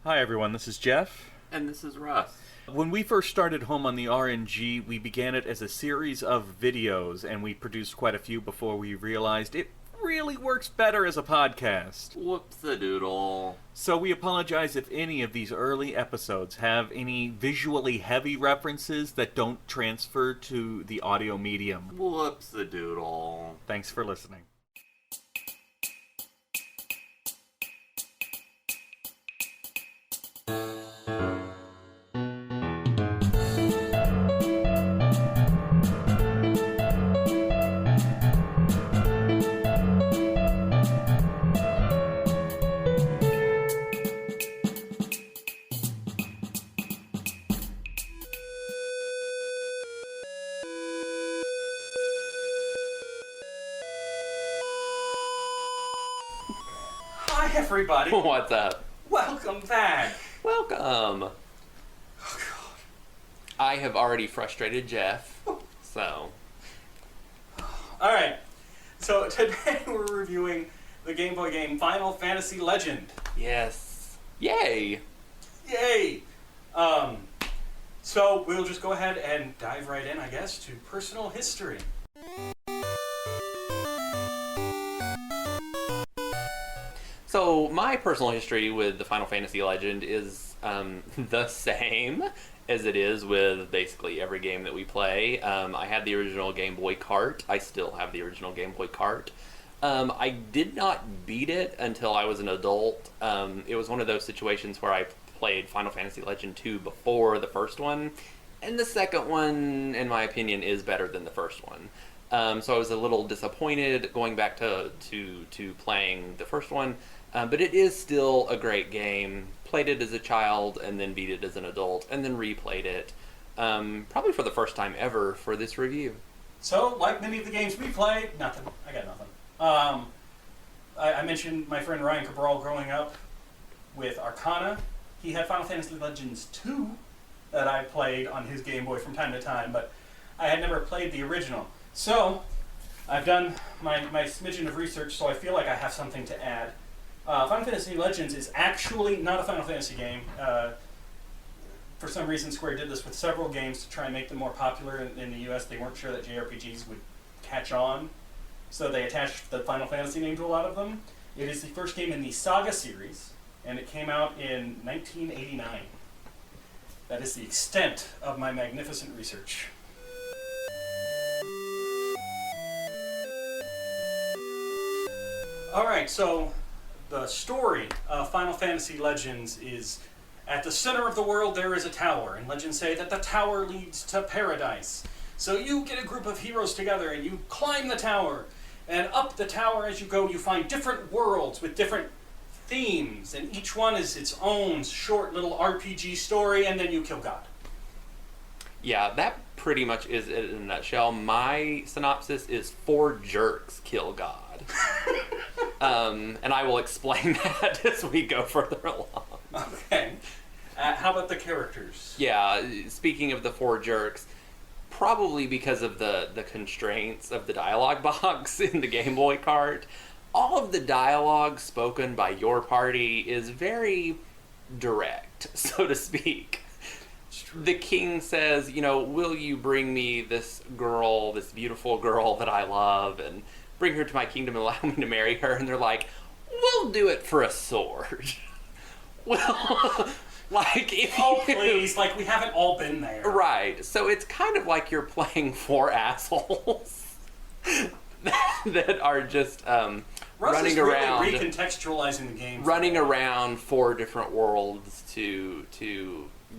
Hi everyone, this is Jeff. And this is Russ. When we first started Home on the RNG, we began it as a series of videos, and we produced quite a few before we realized it really works better as a podcast. Whoops-a-doodle. So we apologize if any of these early episodes have any visually heavy references that don't transfer to the audio medium. Whoops-a-doodle. Thanks for listening. Hi everybody! What's up? Welcome back! Welcome! Oh god. I have already frustrated Jeff, so... Alright, so today we're reviewing the Game Boy game Final Fantasy Legend. Yes. Yay! Yay! So we'll just go ahead and dive right in, I guess, to personal history. So, my personal history with the Final Fantasy Legend is the same as it is with basically every game that we play. I had the original Game Boy Cart. I still have the original Game Boy Cart. I did not beat it until I was an adult. It was one of those situations where I played Final Fantasy Legend 2 before the first one, and the second one, in my opinion, is better than the first one. So I was a little disappointed going back to playing the first one. But it is still a great game. Played it as a child and then beat it as an adult and then replayed it. Probably for the first time ever for this review. So, like many of the games we play, nothing. I got nothing. I mentioned my friend Ryan Cabral growing up with Arcana. He had Final Fantasy Legends 2 that I played on his Game Boy from time to time, but I had never played the original. So, I've done my smidgen of research, so I feel like I have something to add. Final Fantasy Legends is actually not a Final Fantasy game. For some reason, Square did this with several games to try and make them more popular in the US. They weren't sure that JRPGs would catch on, so they attached the Final Fantasy name to a lot of them. It is the first game in the SaGa series, and it came out in 1989. That is the extent of my magnificent research. Alright, so the story of Final Fantasy Legends is, at the center of the world there is a tower, and legends say that the tower leads to paradise. So you get a group of heroes together and you climb the tower, and up the tower as you go you find different worlds with different themes, and each one is its own short little RPG story, and then you kill God. Yeah, that pretty much is it in a nutshell. My synopsis is 4 jerks kill God. And I will explain that as we go further along. Okay. How about the characters? Yeah, speaking of the 4 jerks, probably because of the constraints of the dialogue box in the Game Boy Cart, all of the dialogue spoken by your party is very direct, so to speak. The king says, will you bring me this girl, this beautiful girl that I love, and bring her to my kingdom and allow me to marry her? And they're like, we'll do it for a sword. Well, please, we haven't all been there. Right, so it's kind of like you're playing 4 assholes that are just running around, really recontextualizing the game, running around 4 different worlds to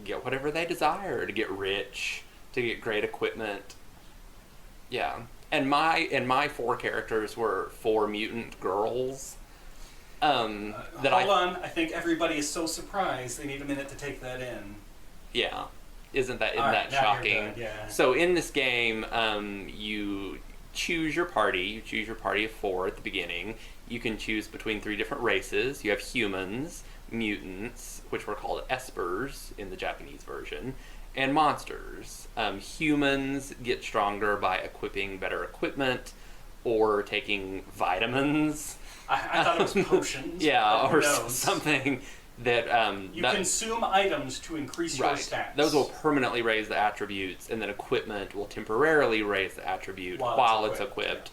get whatever they desire, to get rich, to get great equipment. Yeah, and my 4 characters were 4 mutant girls. I think everybody is so surprised they need a minute to take that in. Yeah, isn't that shocking? Yeah. So in this game, you choose your party. You choose your party of 4 at the beginning. You can choose between 3 different races. You have humans, mutants, which were called espers in the Japanese version, and monsters. Humans get stronger by equipping better equipment or taking vitamins. I thought it was potions. Yeah, or something. that You that, consume items to increase your right. stats. Those will permanently raise the attributes, and then equipment will temporarily raise the attribute while it's equipped.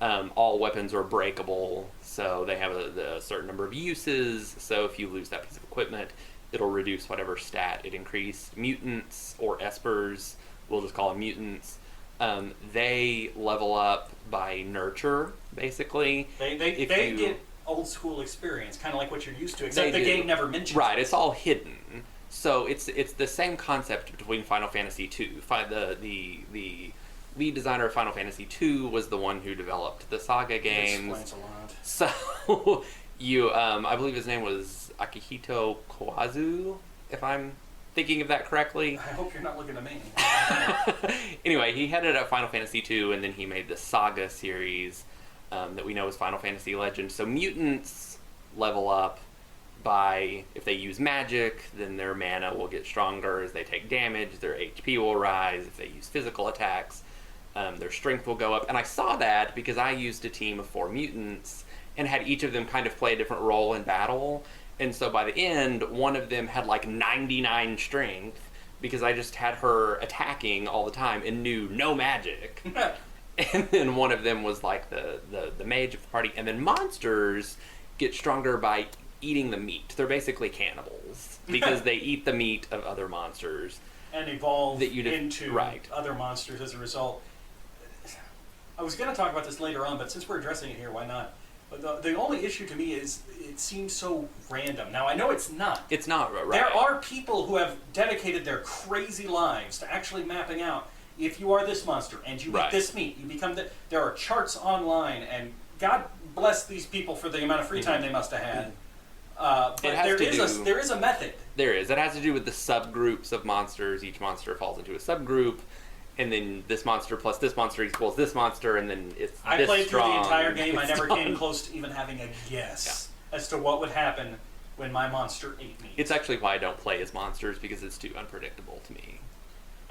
All weapons are breakable, so they have a certain number of uses. So if you lose that piece of equipment, it'll reduce whatever stat it increased. Mutants or espers, we'll just call them mutants. They level up by nurture, basically. They get old school experience, kind of like what you're used to, except the game never mentions it. Right, it's all hidden. So it's the same concept between Final Fantasy II. The lead designer of Final Fantasy II was the one who developed the SaGa games. This explains a lot. So you, I believe his name was Akihito Kawazu, if I'm thinking of that correctly. I hope you're not looking at me. Anyway, he headed up Final Fantasy II, and then he made the SaGa series that we know as Final Fantasy Legend. So mutants level up by, if they use magic, then their mana will get stronger as they take damage, their HP will rise. If they use physical attacks, their strength will go up. And I saw that because I used a team of 4 mutants and had each of them kind of play a different role in battle. And so by the end, one of them had like 99 strength because I just had her attacking all the time and knew no magic. And then one of them was like the mage of the party. And then monsters get stronger by eating the meat. They're basically cannibals because they eat the meat of other monsters. And evolve into other monsters as a result. I was going to talk about this later on, but since we're addressing it here, why not? But the only issue to me is it seems so random. Now, I know it's not. It's not, right. There are people who have dedicated their crazy lives to actually mapping out, if you are this monster and you eat this meat, you become the... There are charts online, and God bless these people for the amount of free time they must have had. But there is a method. There is. It has to do with the subgroups of monsters. Each monster falls into a subgroup. And then this monster plus this monster equals this monster, and then it's I this played strong. through the entire game. I never came close to even having a guess as to what would happen when my monster ate me. It's actually why I don't play as monsters, because it's too unpredictable to me.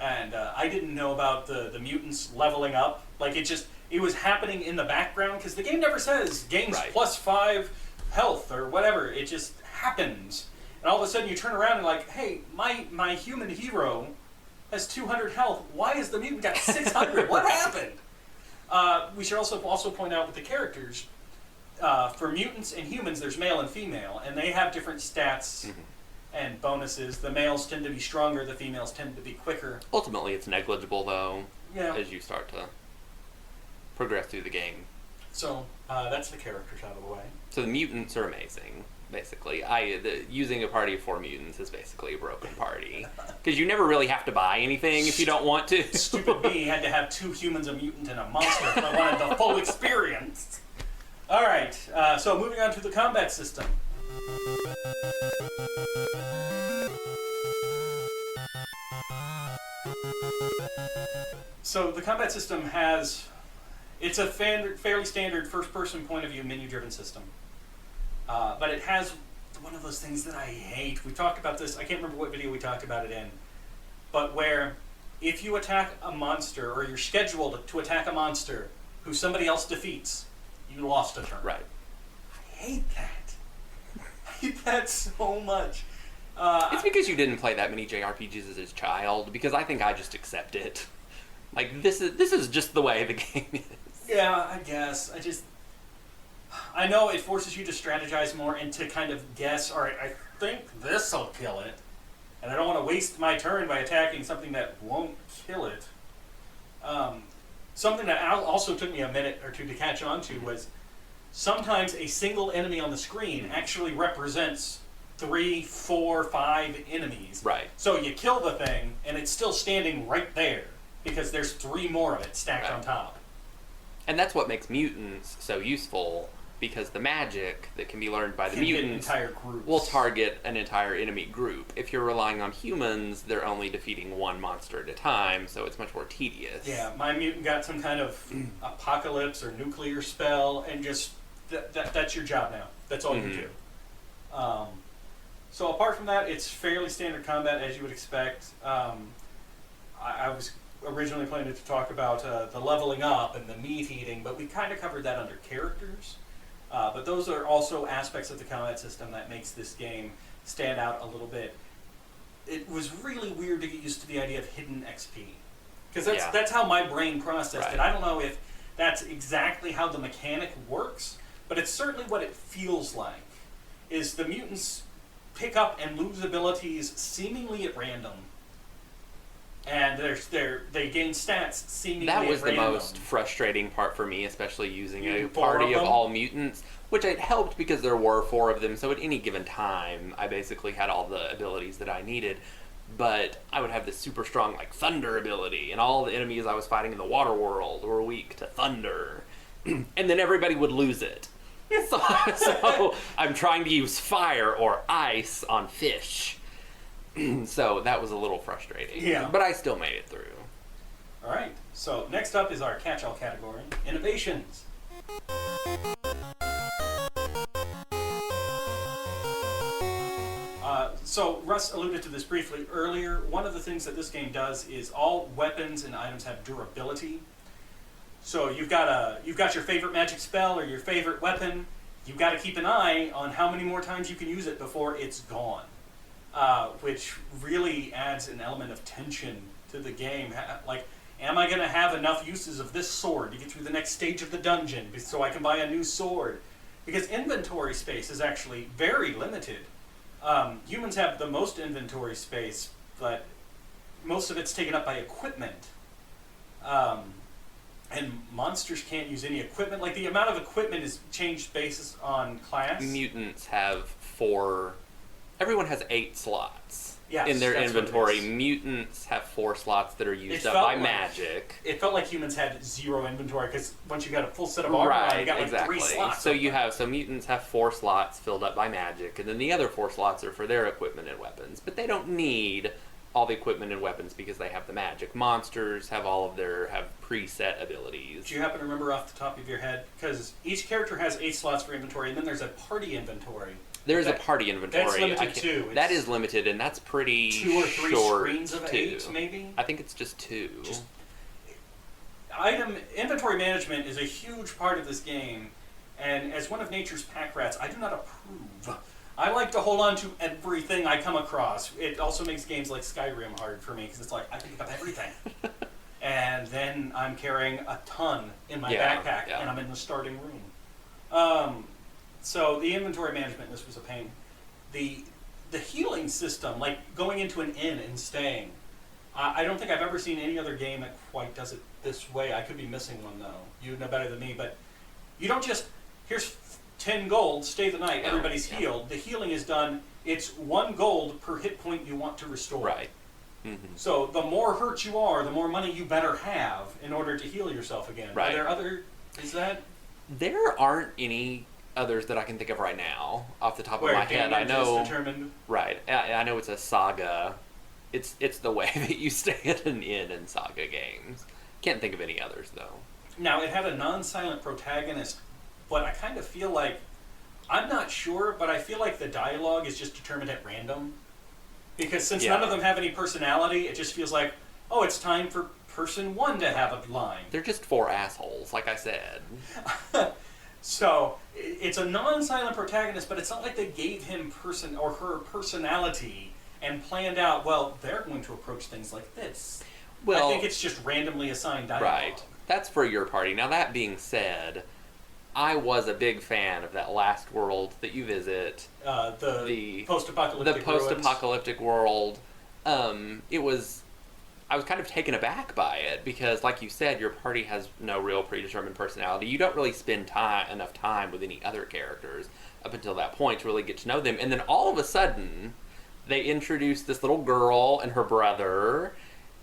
And I didn't know about the mutants leveling up. Like, it was happening in the background, because the game never says gains plus 5 health or whatever. It just happens. And all of a sudden you turn around and like, hey, my human hero has 200 health. Why is the mutant got 600? What happened? We should also point out with the characters, for mutants and humans, there's male and female, and they have different stats and bonuses. The males tend to be stronger, the females tend to be quicker. Ultimately, it's negligible, though, yeah, as you start to progress through the game. So, that's the characters out of the way. So the mutants are amazing. Basically, using a party of 4 mutants is basically a broken party, because you never really have to buy anything if you don't want to. Stupid me had to have 2 humans, a mutant, and a monster if I wanted the full experience. All right, so moving on to the combat system. So the combat system it's a fairly standard first-person point of view menu-driven system. But it has one of those things that I hate. We talked about this, I can't remember what video we talked about it in, but where if you attack a monster, or you're scheduled to attack a monster who somebody else defeats, you lost a turn. Right. I hate that. I hate that so much. It's because you didn't play that many JRPGs as a child, because I think I just accept it. Like, this is just the way the game is. Yeah, I guess. I know it forces you to strategize more and to kind of guess, all right, I think this'll kill it, and I don't want to waste my turn by attacking something that won't kill it. Something that also took me a minute or two to catch on to was sometimes a single enemy on the screen actually represents 3, 4, 5 enemies. Right. So you kill the thing, and it's still standing right there, because there's 3 more of it stacked on top. And that's what makes mutants so useful, because the magic that can be learned by the mutants will target an entire enemy group. If you're relying on humans, they're only defeating one monster at a time, so it's much more tedious. Yeah, my mutant got some kind of apocalypse or nuclear spell, and just that's your job now. That's all you do. So apart from that, it's fairly standard combat, as you would expect. I was originally planning to talk about the leveling up and the meat eating, but we kind of covered that under characters. But those are also aspects of the combat system that makes this game stand out a little bit. It was really weird to get used to the idea of hidden XP. Because that's how my brain processed it. I don't know if that's exactly how the mechanic works, but it's certainly what it feels like. Is the mutants pick up and lose abilities seemingly at random. And they gain stats seemingly at random. That was the most frustrating part for me, especially using a party of all mutants, which it helped because there were 4 of them, so at any given time, I basically had all the abilities that I needed. But I would have this super strong, like, thunder ability, and all the enemies I was fighting in the water world were weak to thunder. And then everybody would lose it. So I'm trying to use fire or ice on fish. So that was a little frustrating. Yeah. But I still made it through. All right. So next up is our catch-all category, innovations. So Russ alluded to this briefly earlier. One of the things that this game does is all weapons and items have durability. So you've got your favorite magic spell or your favorite weapon. You've got to keep an eye on how many more times you can use it before it's gone. Which really adds an element of tension to the game. Like, am I going to have enough uses of this sword to get through the next stage of the dungeon so I can buy a new sword? Because inventory space is actually very limited. Humans have the most inventory space, but most of it's taken up by equipment. And monsters can't use any equipment. Like, the amount of equipment is changed based on class. Mutants have 4... Everyone has 8 slots Yes, in their that's what it inventory. is. Mutants have 4 slots that are used It up felt by like- magic. It felt like humans had 0 inventory, because once you got a full set of armor on, you got like 3 slots. So open. so mutants have 4 slots filled up by magic, and then the other 4 slots are for their equipment and weapons. But they don't need all the equipment and weapons because they have the magic. Monsters have have preset abilities. Do you happen to remember off the top of your head? Because each character has 8 slots for inventory, and then there's a party inventory. There's a party inventory. That's limited too. That is limited, and that's pretty 2 or 3 short screens of too. 8, maybe? I think it's just 2. Inventory management is a huge part of this game, and as one of nature's pack rats, I do not approve. I like to hold on to everything I come across. It also makes games like Skyrim hard for me, because it's like, I can pick up everything. And then I'm carrying a ton in my backpack, and I'm in the starting room. So the inventory management in this was a pain. The healing system, like going into an inn and staying, I don't think I've ever seen any other game that quite does it this way. I could be missing one though. You know better than me, but you don't just, here's 10 gold, stay the night, everybody's healed. The healing is done, it's 1 gold per hit point you want to restore. Right. Mm-hmm. So the more hurt you are, the more money you better have in order to heal yourself again. Right. Are there There aren't any others that I can think of right now off the top of my head. I damage know. is determined? Right. I know it's a SaGa. It's the way that you stay at an inn in SaGa games. Can't think of any others though. Now, it had a non-silent protagonist, but I kind of feel like, I'm not sure, but I feel like the dialogue is just determined at random. Because since none of them have any personality, it just feels like, oh, it's time for person 1 to have a line. They're just 4 assholes, like I said. So, it's a non-silent protagonist, but it's not like they gave him or her personality and planned out, well, they're going to approach things like this. Well, I think it's just randomly assigned dialogue. Right. That's for your party. Now, that being said, I was a big fan of that last world that you visit. The post-apocalyptic The post-apocalyptic world. I was kind of taken aback by it because, like you said, your party has no real predetermined personality. You don't really spend enough time with any other characters up until that point to really get to know them. And then all of a sudden, they introduce this little girl and her brother,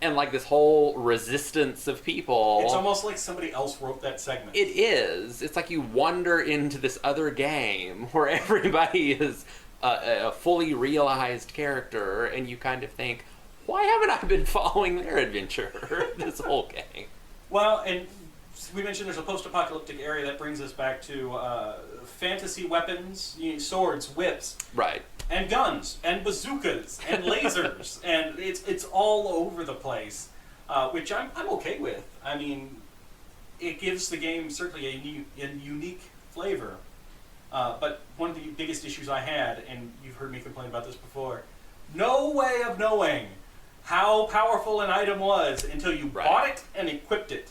and like this whole resistance of people. It's almost like somebody else wrote that segment. It is. It's like you wander into this other game where everybody is a fully realized character, and you kind of think, why haven't I been following their adventure this whole game? Well, and we mentioned there's a post-apocalyptic area that brings us back to fantasy weapons, swords, whips, right, and guns, and bazookas, and lasers, and it's all over the place, which I'm okay with. I mean, it gives the game certainly a unique flavor. But one of the biggest issues I had, and you've heard me complain about this before, no way of knowing how powerful an item was until you bought it and equipped it.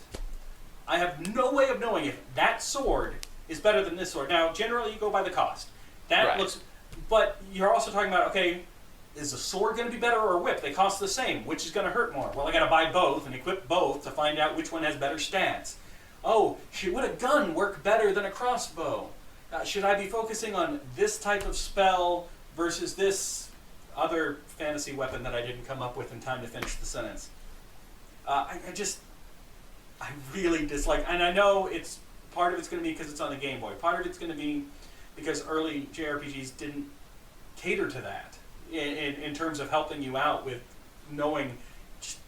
I have no way of knowing if that sword is better than this sword. Now, generally you go by the cost. That looks, but you're also talking about, okay, is the sword going to be better or a whip? They cost the same. Which is going to hurt more? Well, I got to buy both and equip both to find out which one has better stats. Oh, would a gun work better than a crossbow? Should I be focusing on this type of spell versus this other fantasy weapon that I didn't come up with in time to finish the sentence? I really dislike, and I know it's part of it's going to be because it's on the Game Boy. Part of it's going to be because early JRPGs didn't cater to that in terms of helping you out with knowing.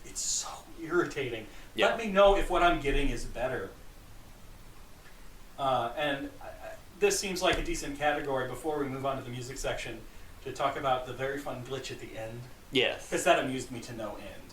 It's so irritating. Yeah. Let me know if what I'm getting is better. And this seems like a decent category before we move on to the music section to talk about the very fun glitch at the end. Yes. Because that amused me to no end.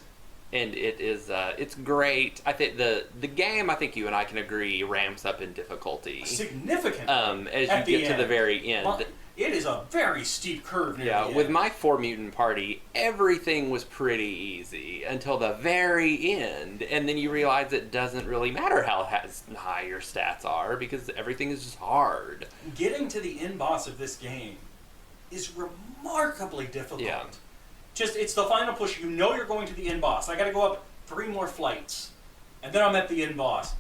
And it is, it's great. I think the game, I think you and I can agree, ramps up in difficulty. Significantly. As you get to the very end. Well, it is a very steep curve near the end. With my 4-mutant party, everything was pretty easy until the very end. And then you realize it doesn't really matter how high your stats are because everything is just hard. Getting to the end boss of this game is remarkably difficult. Yeah. It's the final push. You know you're going to the end boss. I got to go up 3 more flights, and then I'm at the end boss.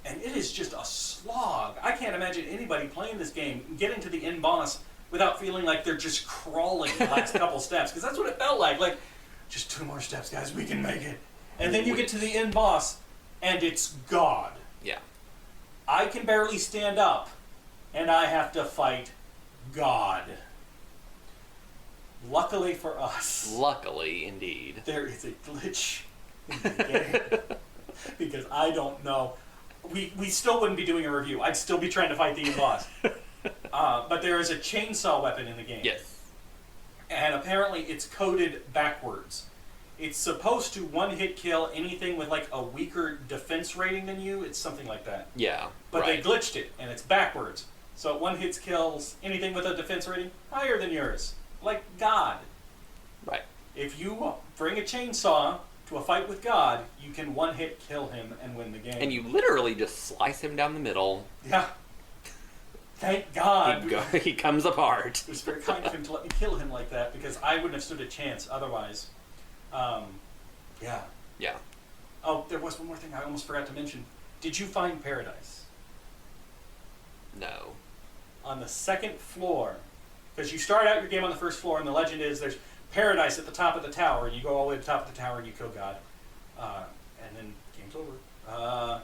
And it is just a slog. I can't imagine anybody playing this game getting to the end boss without feeling like they're just crawling the last couple steps, because that's what it felt like. Like, just 2 more steps, guys, we can make it. And then you get to the end boss, and it's God. Yeah. I can barely stand up, and I have to fight God. Luckily for us. Luckily, indeed. There is a glitch in the game. Because I don't know. We still wouldn't be doing a review. I'd still be trying to fight the end boss. But there is a chainsaw weapon in the game. Yes. And apparently it's coded backwards. It's supposed to one-hit kill anything with like a weaker defense rating than you. It's something like that. Yeah. But they glitched it, and it's backwards. So it one-hit kills anything with a defense rating higher than yours. Like God. Right. If you bring a chainsaw to a fight with God, you can one-hit kill him and win the game. And you literally just slice him down the middle. Yeah. Thank God. He comes apart. It was very kind of him to let me kill him like that, because I wouldn't have stood a chance otherwise. Yeah. Yeah. Oh, there was one more thing I almost forgot to mention. Did you find paradise? No. On the 2nd floor. Because you start out your game on the 1st floor, and the legend is there's paradise at the top of the tower, and you go all the way to the top of the tower and you kill God. And then game's over.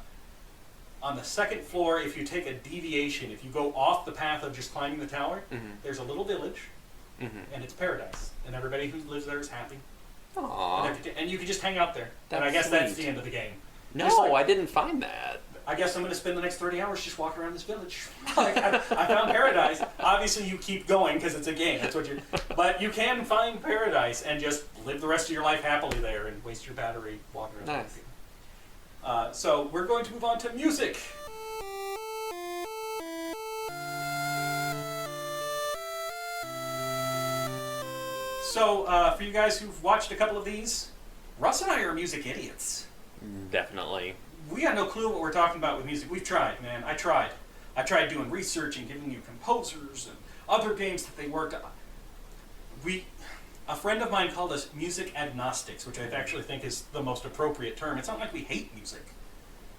On the 2nd floor, if you take a deviation, if you go off the path of just climbing the tower, there's a little village, and it's paradise. And everybody who lives there is happy. Aww. And you can just hang out there. That's and I guess that's sweet. the end of the game. No, I didn't find that. I guess I'm going to spend the next 30 hours just walking around this village. I found paradise. Obviously, you keep going because it's a game. That's what you're. But you can find paradise and just live the rest of your life happily there and waste your battery walking around. Nice. So we're going to move on to music. So for you guys who've watched a couple of these, Russ and I are music idiots. Definitely. We got no clue what we're talking about with music. We've tried, man. I tried doing research and giving you composers and other games that they worked on. A friend of mine called us music agnostics, which I actually think is the most appropriate term. It's not like we hate music.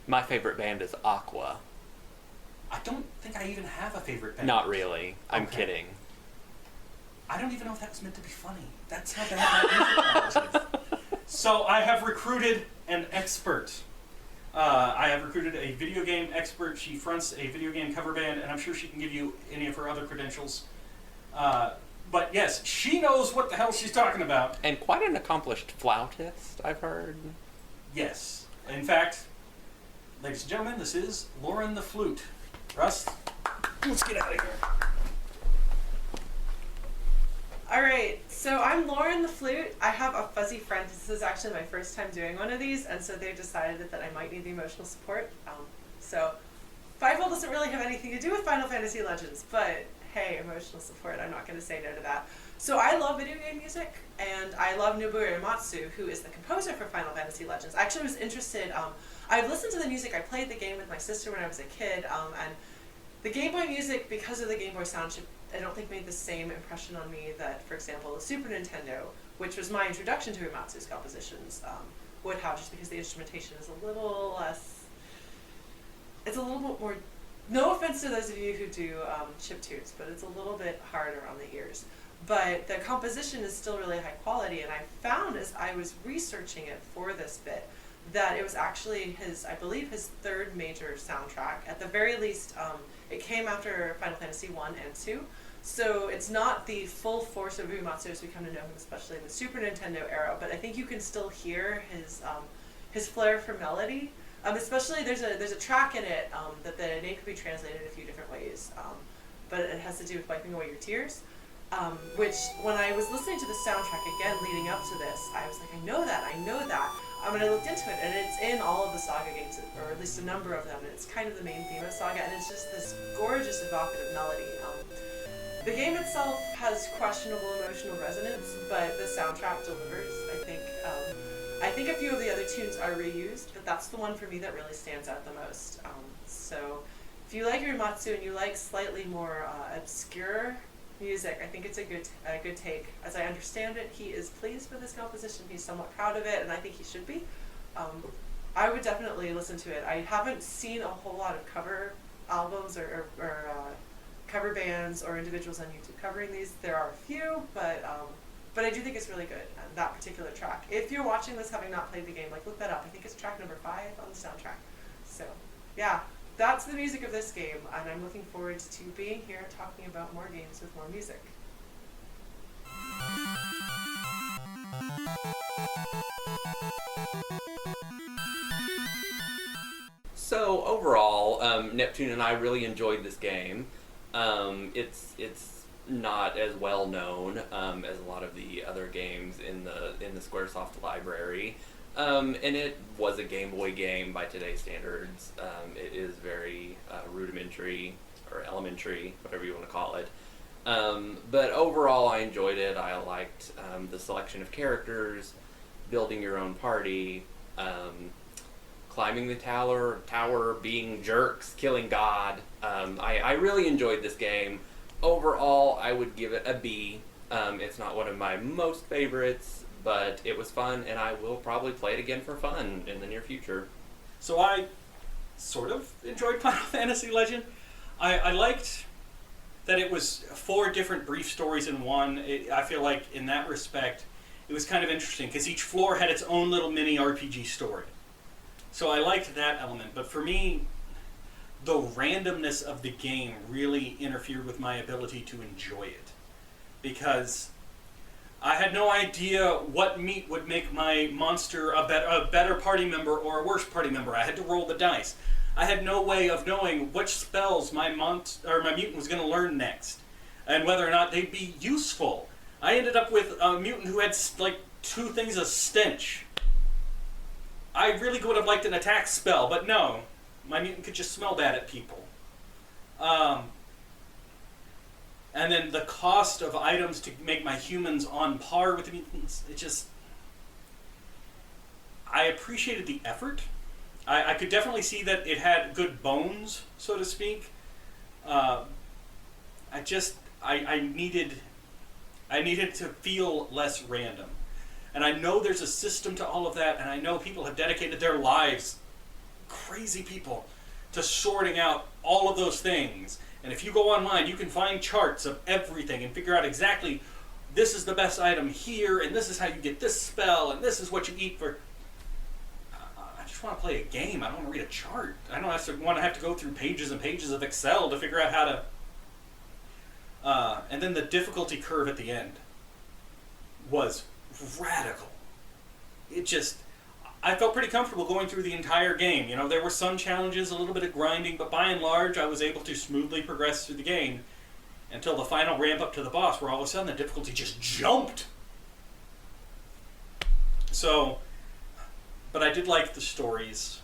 My favorite band is Aqua. I don't think I even have a favorite band. Not really. I'm Okay. kidding. I don't even know if that was meant to be funny. That's how bad my music knowledge is. So I have recruited an expert. I have recruited a video game expert. She fronts a video game cover band, and I'm sure she can give you any of her other credentials. But yes, she knows what the hell she's talking about. And quite an accomplished flautist, I've heard. Yes. In fact, ladies and gentlemen, this is Lauren the Flute. Russ, let's get out of here. All right, so I'm Lauren the Flute. I have a fuzzy friend. This is actually my first time doing one of these, and so they decided that I might need the emotional support. So, Fievel doesn't really have anything to do with Final Fantasy Legends, but hey, emotional support, I'm not going to say no to that. So I love video game music, and I love Nobuo Uematsu, who is the composer for Final Fantasy Legends. I actually was interested, I've listened to the music, I played the game with my sister when I was a kid, and the Game Boy music, because of the Game Boy sound chip, I don't think made the same impression on me that, for example, the Super Nintendo, which was my introduction to Uematsu's compositions, would have, just because the instrumentation is a little less, it's a little bit more, no offense to those of you who do chiptunes, but it's a little bit hard around the ears. But the composition is still really high quality, and I found as I was researching it for this bit that it was actually his, I believe, his third major soundtrack. At the very least, it came after Final Fantasy 1 and 2, so it's not the full force of Uematsu as we come to know him, especially in the Super Nintendo era, but I think you can still hear his flair for melody. Especially there's a track in it that the name could be translated a few different ways, but it has to do with wiping away your tears. Which, when I was listening to the soundtrack again leading up to this, I was like, I know that. And I looked into it, and it's in all of the SaGa games, or at least a number of them, and it's kind of the main theme of SaGa, and it's just this gorgeous, evocative melody. The game itself has questionable emotional resonance, but the soundtrack delivers. I think a few of the other tunes are reused, but that's the one for me that really stands out the most. So if you like Uematsu and you like slightly more obscure music, I think it's a good take. As I understand it, he is pleased with his composition. He's somewhat proud of it, and I think he should be. I would definitely listen to it. I haven't seen a whole lot of cover albums or cover bands or individuals on YouTube covering these. There are a few, but I do think it's really good, that particular track. If you're watching this having not played the game, look that up. I think it's track number 5 on the soundtrack. So, yeah. That's the music of this game, and I'm looking forward to being here talking about more games with more music. So overall, Neptune and I really enjoyed this game. It's not as well known as a lot of the other games in the Squaresoft library. And it was a Game Boy game by today's standards. It is very rudimentary, or elementary, whatever you want to call it. But overall, I enjoyed it. I liked the selection of characters, building your own party, climbing the tower, being jerks, killing God. I really enjoyed this game. Overall, I would give it a B. It's not one of my most favorites, but it was fun, and I will probably play it again for fun in the near future. So I sort of enjoyed Final Fantasy Legend. I liked that it was 4 different brief stories in one. I feel like in that respect, it was kind of interesting, because each floor had its own little mini RPG story. So I liked that element, but for me, the randomness of the game really interfered with my ability to enjoy it. Because I had no idea what meat would make my monster a better party member or a worse party member. I had to roll the dice. I had no way of knowing which spells my mutant was going to learn next, and whether or not they'd be useful. I ended up with a mutant who had 2 things of stench. I really would have liked an attack spell, but no. My mutant could just smell bad at people. And then the cost of items to make my humans on par with the mutants, I appreciated the effort. I could definitely see that it had good bones, so to speak. I needed to feel less random. And I know there's a system to all of that, and I know people have dedicated their lives, crazy people, to sorting out all of those things. And if you go online, you can find charts of everything and figure out exactly, this is the best item here, and this is how you get this spell, and this is what you eat for... I just want to play a game. I don't want to read a chart. I don't want to have to go through pages and pages of Excel to figure out how to... and then the difficulty curve at the end was radical. I felt pretty comfortable going through the entire game. There were some challenges, a little bit of grinding, but by and large, I was able to smoothly progress through the game until the final ramp up to the boss, where all of a sudden the difficulty just jumped. So, but I did like the stories.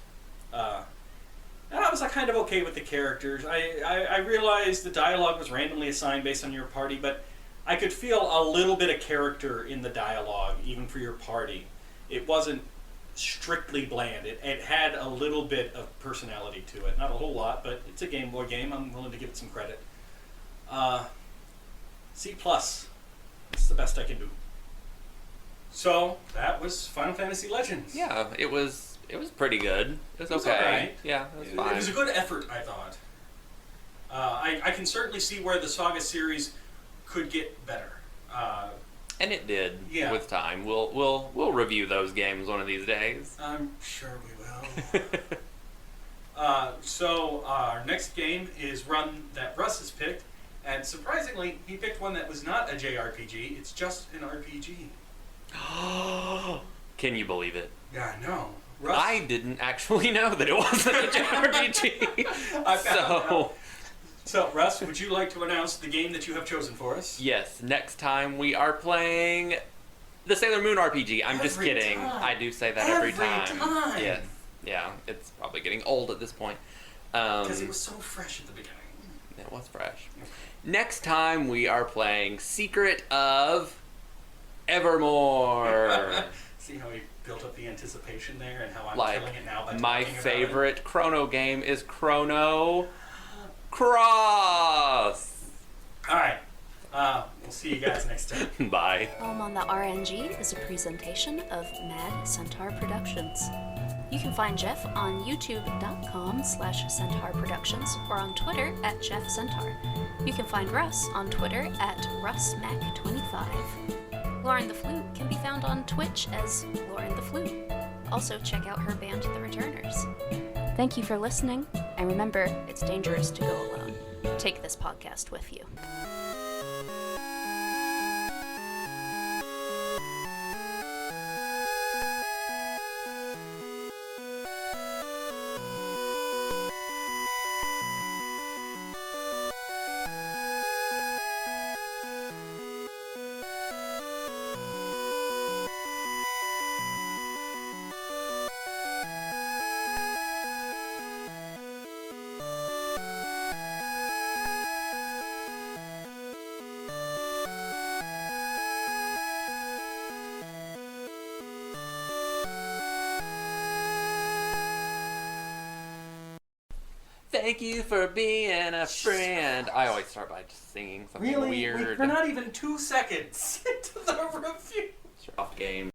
And I was kind of okay with the characters. I realized the dialogue was randomly assigned based on your party, but I could feel a little bit of character in the dialogue, even for your party. It wasn't strictly bland. It had a little bit of personality to it. Not a whole lot, but it's a Game Boy game. I'm willing to give it some credit. C+. It's the best I can do. So, that was Final Fantasy Legends. Yeah, it was pretty good. It was okay. Alright. Yeah, it was fine. It was a good effort, I thought. I can certainly see where the SaGa series could get better. And it did. Yeah. With time. We'll review those games one of these days. I'm sure we will. So our next game is one that Russ has picked, and surprisingly, he picked one that was not a JRPG. It's just an RPG. Can you believe it? Yeah, I know. Russ, I didn't actually know that it wasn't a JRPG. I found out. So, Russ, would you like to announce the game that you have chosen for us? Yes, next time we are playing the Sailor Moon RPG. I'm just Every kidding. time. I do say that every time. time. Yes. Yeah, it's probably getting old at this point. Because it was so fresh at the beginning. It was fresh. Next time we are playing Secret of Evermore. See how he built up the anticipation there and how I'm Like, killing it now by my talking about favorite Chrono game is Chrono Cross. it. Alright. We'll see you guys next time. Bye. Home on the RNG is a presentation of Mad Centaur Productions. You can find Jeff on youtube.com/Centaur Productions or on Twitter @JeffCentaur. You can find Russ on Twitter @RussMac25. Lauren the Flute can be found on Twitch as Lauren the Flute. Also check out her band The Returners. Thank you for listening, and remember, it's dangerous to go alone. Take this podcast with you. Thank you for being a friend. I always start by just singing something Really? weird. We're not even 2 seconds into the review. Off game.